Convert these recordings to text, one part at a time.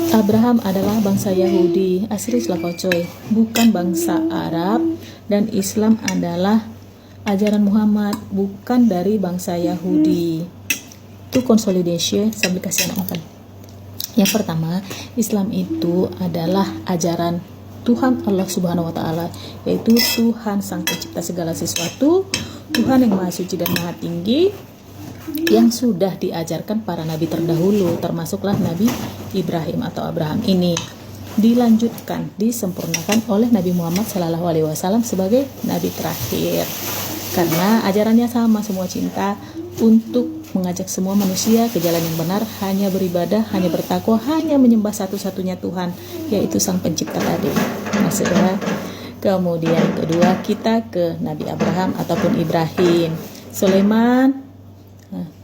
Abraham adalah bangsa Yahudi, asli lah kau coy, bukan bangsa Arab, dan Islam adalah ajaran Muhammad, bukan dari bangsa Yahudi. Itu consolidation sambil kasih anak makan. Yang pertama, Islam itu adalah ajaran Tuhan Allah Subhanahu wa Ta'ala, yaitu Tuhan Sang Pencipta segala sesuatu, Tuhan yang Maha Suci dan Maha Tinggi, yang sudah diajarkan para nabi terdahulu, termasuklah Nabi Ibrahim atau Abraham ini. Dilanjutkan, disempurnakan oleh Nabi Muhammad SAW sebagai nabi terakhir. Karena ajarannya sama, semua cinta untuk mengajak semua manusia ke jalan yang benar, hanya beribadah, hanya bertakwa, hanya menyembah satu-satunya Tuhan, yaitu Sang Pencipta tadi. Maksudnya, kemudian kedua, kita ke Nabi Abraham ataupun Ibrahim. Sulaiman,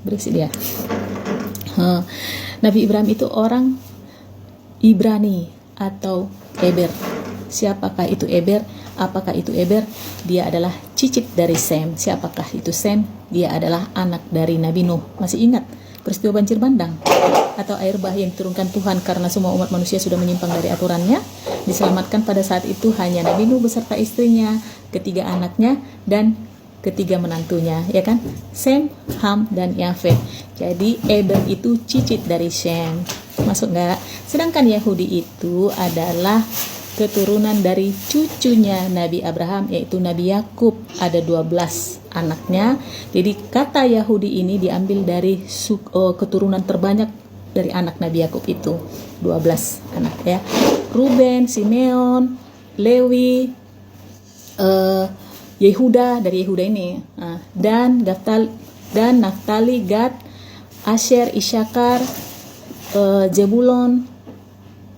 berisik dia. Nabi Ibrahim itu orang Ibrani atau Eber. Siapakah itu Eber? Apakah itu Eber? Dia adalah cicit dari Sem. Siapakah itu Sem? Dia adalah anak dari Nabi Nuh. Masih ingat peristiwa banjir bandang atau air bah yang diturunkan Tuhan karena semua umat manusia sudah menyimpang dari aturannya? Diselamatkan pada saat itu hanya Nabi Nuh beserta istrinya, ketiga anaknya, dan ketiga menantunya, ya kan? Sem, Ham, dan Yafet. Jadi Eber itu cicit dari Sem. Masuk nggak? Sedangkan Yahudi itu adalah keturunan dari cucunya Nabi Abraham, yaitu Nabi Yakub. Ada 12 anaknya. Jadi kata Yahudi ini diambil dari keturunan terbanyak dari anak Nabi Yakub itu, 12 anak ya. Ruben, Simeon, Lewi, Yehuda, dari Yehuda ini, dan Naftali, Gad, Asher, Isyakar, Zebulon,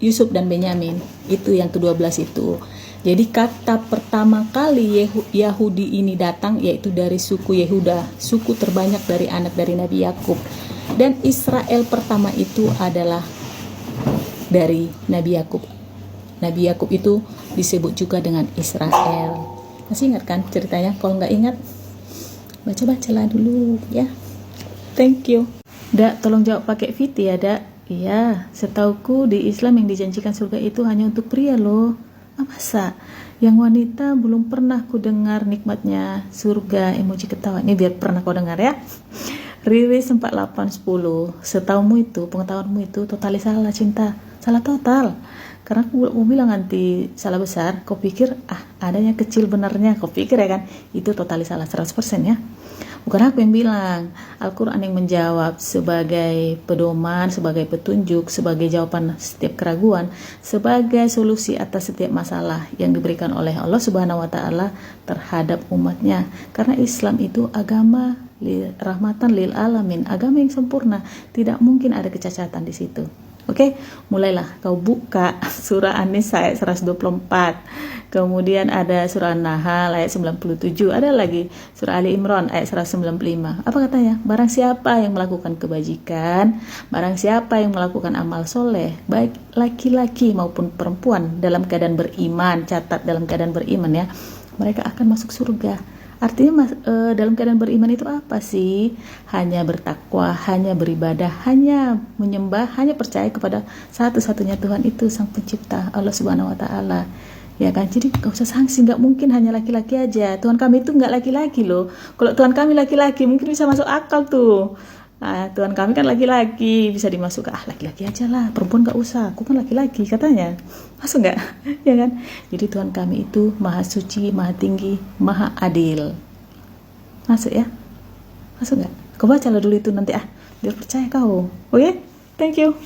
Yusuf, dan Benyamin. Itu yang ke-12 itu. Jadi kata pertama kali Yahudi ini datang yaitu dari suku Yehuda, suku terbanyak dari anak dari Nabi Yakub. Dan Israel pertama itu adalah dari Nabi Yakub. Nabi Yakub itu disebut juga dengan Israel. Masih ingat kan ceritanya? Kalau nggak ingat, baca-bacalah dulu ya. Thank you. Dak, tolong jawab pakai Viti ya, Dak. Iya, setauku di Islam yang dijanjikan surga itu hanya untuk pria loh. Masa? Yang wanita belum pernah ku dengar nikmatnya surga, emoji ketawa. Ini biar pernah kau dengar ya. Riri 4810. Setaumu itu, pengetahuanmu itu totalis salah cinta. Salah total. Karena aku bilang nanti salah besar, kau pikir adanya kecil benarnya, kau pikir ya kan, itu totalis salah 100% ya. Bukan aku yang bilang, Al-Quran yang menjawab sebagai pedoman, sebagai petunjuk, sebagai jawaban setiap keraguan, sebagai solusi atas setiap masalah yang diberikan oleh Allah Subhanahu wa Ta'ala terhadap umatnya. Karena Islam itu agama rahmatan lil alamin, agama yang sempurna, tidak mungkin ada kecacatan di situ. Oke, mulailah kau buka surah An-Nisa ayat 124. Kemudian ada surah An-Nahl ayat 97. Ada lagi surah Ali Imran ayat 195. Apa katanya? Barang siapa yang melakukan kebajikan, barang siapa yang melakukan amal soleh, baik laki-laki maupun perempuan dalam keadaan beriman, catat dalam keadaan beriman ya, mereka akan masuk surga. Artinya dalam keadaan beriman itu apa sih? Hanya bertakwa, hanya beribadah, hanya menyembah, hanya percaya kepada satu-satunya Tuhan itu, Sang Pencipta, Allah Subhanahu wa Ta'ala. Ya kan, jadi gak usah sanksi, gak mungkin hanya laki-laki aja. Tuhan kami itu gak laki-laki loh. Kalau Tuhan kami laki-laki mungkin bisa masuk akal tuh. Tuhan kami kan laki-laki, bisa dimasuk laki-laki aja lah, perempuan gak usah, aku kan laki-laki katanya. Masuk gak? Ya kan? Jadi Tuhan kami itu Maha Suci, Maha Tinggi, Maha Adil. Masuk ya? Masuk gak? Kau baca dulu itu nanti biar percaya kau. Oke? Thank you.